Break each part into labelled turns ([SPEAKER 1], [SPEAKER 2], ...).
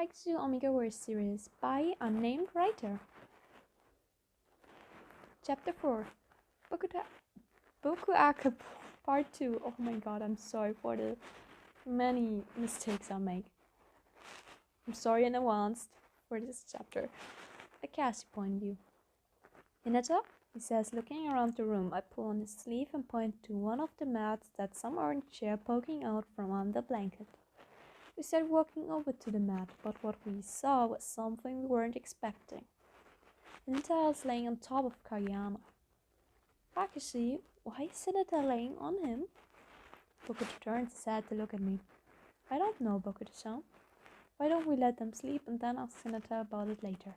[SPEAKER 1] Haikyuu Omegaverse Series by Unnamed Writer. Chapter 4 Boku Aka Part 2. Oh my god, I'm sorry for the many mistakes I make. I'm sorry in advance for this chapter. A Cassie point of view. Hinata, he says, looking around the room. I pull on his sleeve and point to one of the mats that's some orange chair poking out from under the blanket. We started walking over to the mat, but what we saw was something we weren't expecting. Hinata is laying on top of Kageyama. Kakashi, why is Hinata laying on him? Bokuto turns his head to look at me. I don't know, Bokuto-san. Why don't we let them sleep and then ask Hinata about it later?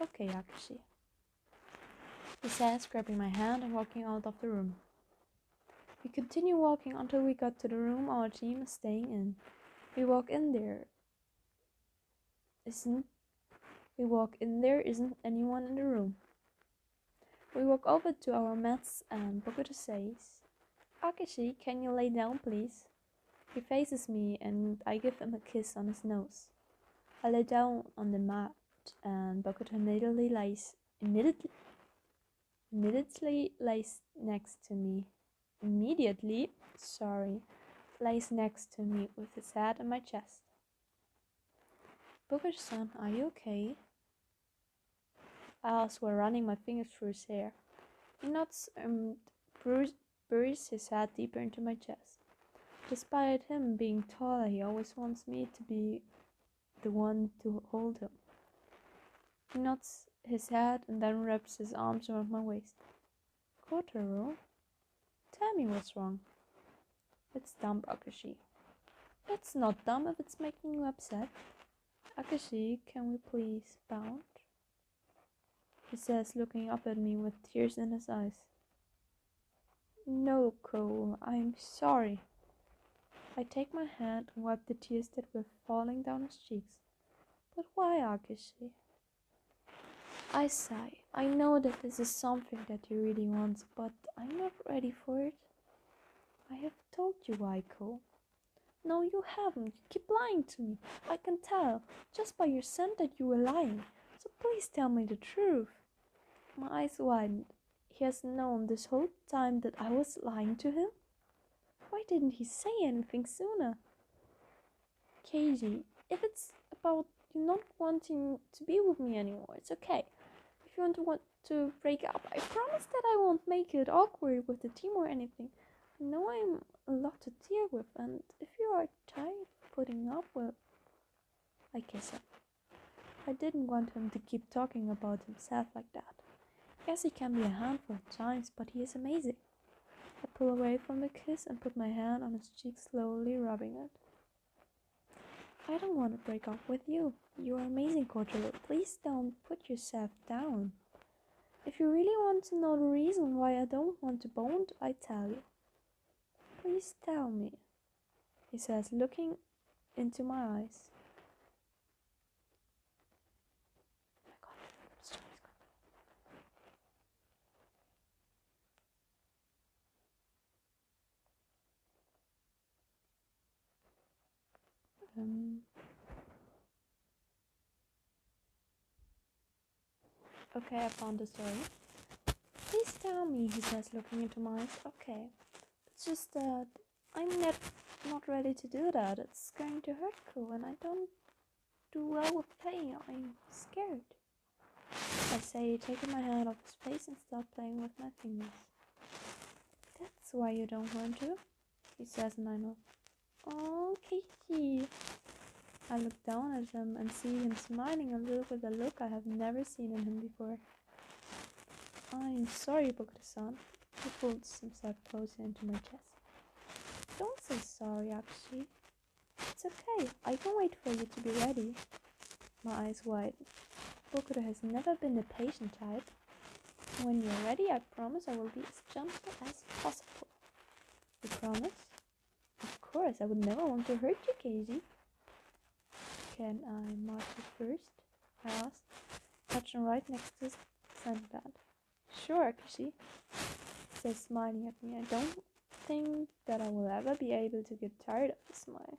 [SPEAKER 1] Okay, Kakashi, he says, grabbing my hand and walking out of the room. We continue walking until we got to the room our team is staying in. We walk in there. Isn't anyone in the room. We walk over to our mats and Bokuto says, Akashi, can you lay down please? He faces me and I give him a kiss on his nose. I lay down on the mat and Bokuto immediately lays next to me with his head on my chest. Bokuto-san, are you okay? I ask while running my fingers through his hair. He nods and buries his head deeper into my chest. Despite him being taller, he always wants me to be the one to hold him. He nods his head and then wraps his arms around my waist. Kotaro, tell me what's wrong. It's dumb, Akashi. It's not dumb if it's making you upset. Akashi, can we please bound? He says, looking up at me with tears in his eyes. No, Ko, I'm sorry. I take my hand and wipe the tears that were falling down his cheeks. But why, Akashi? I sigh. I know that this is something that he really wants, but I'm not ready for it. I have told you why, Ko. No, you haven't. You keep lying to me. I can tell, just by your scent, that you were lying. So please tell me the truth. My eyes widened. He has known this whole time that I was lying to him? Why didn't he say anything sooner? Keiji, if it's about you not wanting to be with me anymore, it's okay. If you want to break up, I promise that I won't make it awkward with the team or anything. I know I'm a lot to deal with, and if you are tired of putting up with... I kiss him. I didn't want him to keep talking about himself like that. Yes, he can be a handful at times, but he is amazing. I pull away from the kiss and put my hand on his cheek, slowly rubbing it. I don't want to break up with you. You are amazing, Kotaro. Please don't put yourself down. If you really want to know the reason why I don't want to bond, I tell you. Please tell me, he says, looking into my eyes. Okay, I found the story. Please tell me, he says, looking into my eyes. Okay, it's just that I'm not ready to do that. It's going to hurt Ko, and I don't do well with pain. I'm scared. I say, taking my hand off his face and stop playing with my fingers. That's why you don't want to, he says, and I know. Oh, Keiji. I look down at him and see him smiling a little with a look I have never seen in him before. I'm sorry, Bokuto-san. He pulls himself closer into my chest. Don't say sorry, Akashi. It's okay. I can wait for you to be ready. My eyes widen. Bokuto has never been the patient type. When you're ready, I promise I will be as gentle as possible. You promise? Of course, I would never want to hurt you, Keiji. Can I mark you first? I asked, touching right next to his sandbag. Sure, Akashi, he says, smiling at me. I don't think that I will ever be able to get tired of his smile.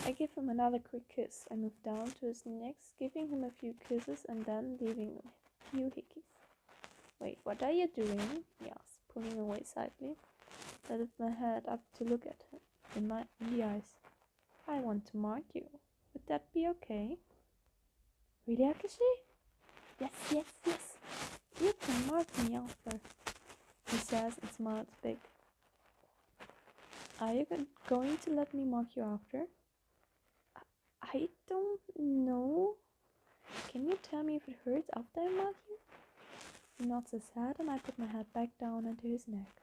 [SPEAKER 1] I give him another quick kiss. I move down to his neck, giving him a few kisses and then leaving a few hickeys. Wait, what are you doing? He asks, pulling away slightly. I lift my head up to look at him in the eyes. I want to mark you. Would that be okay? Really, Akashi? Yes, yes, yes. You can mark me after, he says and smiles big. Are you going to let me mark you after? I don't know. Can you tell me if it hurts after I mark you? He nods his head and I put my head back down into his neck.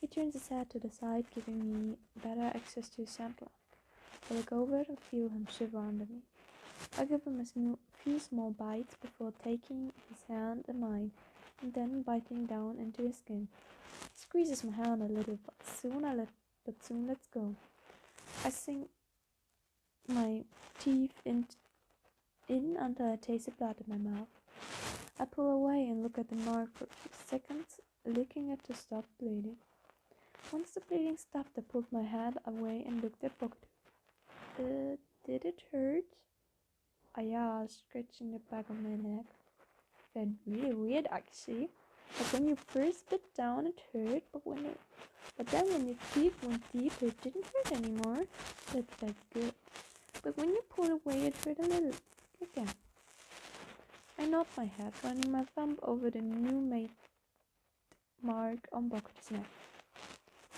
[SPEAKER 1] He turns his head to the side, giving me better access to his sandlot. I look over and feel him shiver under me. I give him a few small bites before taking his hand in mine and then biting down into his skin. He squeezes my hand a little, but soon lets go. I sink my teeth in until I taste the blood in my mouth. I pull away and look at the mark for a few seconds, licking it to stop bleeding. Once the bleeding stopped, I pulled my head away and looked at Bokuto. Did it hurt? I asked, scratching the back of my neck. Felt really weird, actually. Like when you first bit down, it hurt, but then when your teeth went deep, it didn't hurt anymore. That felt good. But when you pulled away, it hurt a little again. I nod my head, running my thumb over the new made mark on Bokuto's neck.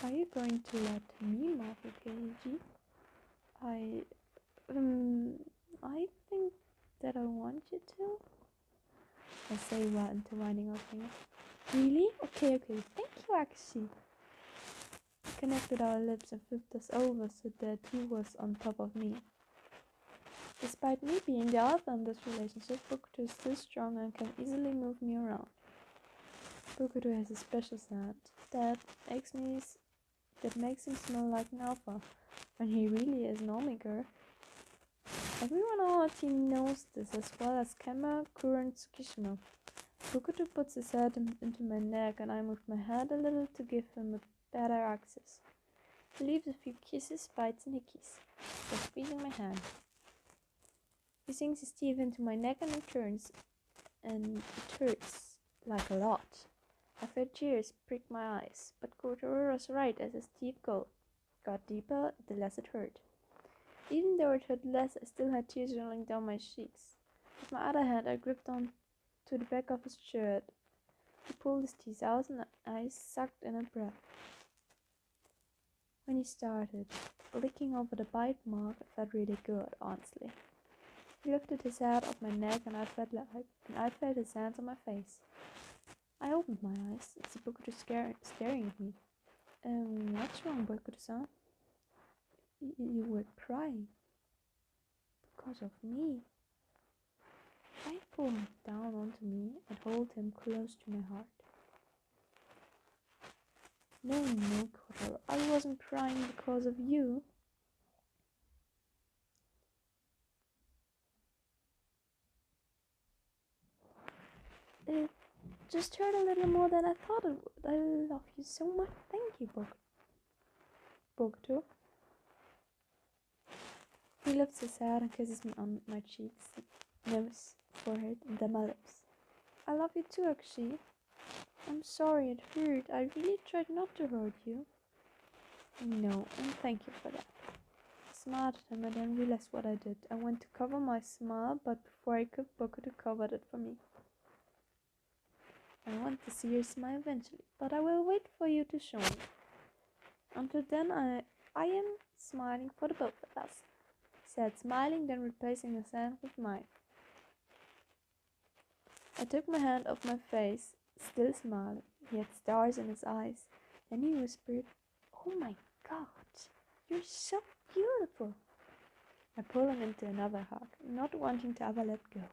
[SPEAKER 1] Are you going to let me mark you, Keiji? I think that I want you to. I say while intertwining our fingers. Really? Okay, thank you, Akashi. We connected our lips and flipped us over so that he was on top of me. Despite me being the alpha in this relationship, Bokuto is still strong and can easily move me around. Bokuto has a special scent that makes him smell like an alpha, when he really is an omega. Everyone on our team knows this, as well as Kema, Kuro, and Tsukishima. Bokuto puts his head into my neck and I move my head a little to give him a better access. He leaves a few kisses, bites, and hickeys, while squeezing my hand. He sinks his teeth into my neck and returns, and it hurts, like a lot. I felt tears prick my eyes, but Kotaro was right as his teeth got deeper, the less it hurt. Even though it hurt less, I still had tears rolling down my cheeks. With my other hand, I gripped on to the back of his shirt. He pulled his teeth out and I sucked in a breath. When he started licking over the bite mark, it felt really good, honestly. He lifted his head off my neck and I felt his hands on my face. I opened my eyes and see Bokuto staring at me. What's wrong, Bokuto-san? You were crying. Because of me. I pull him down onto me and hold him close to my heart. No, Kotaro, I wasn't crying because of you. It just hurt a little more than I thought it would. I love you so much. Thank you, Bokuto. He lifts his head and kisses me on my cheeks, nose, forehead, and then my lips. I love you too, Akashi. I'm sorry it hurt. I really tried not to hurt you. No, and thank you for that. I smiled at him and then realized what I did. I went to cover my smile, but before I could, Bokuto covered it for me. I want to see your smile eventually, but I will wait for you to show me. Until then, I am smiling for the both of us, he said, smiling, then replacing his hand with mine. I took my hand off my face, still smiling. He had stars in his eyes. Then he whispered, "Oh my God, you're so beautiful." I pulled him into another hug, not wanting to ever let go.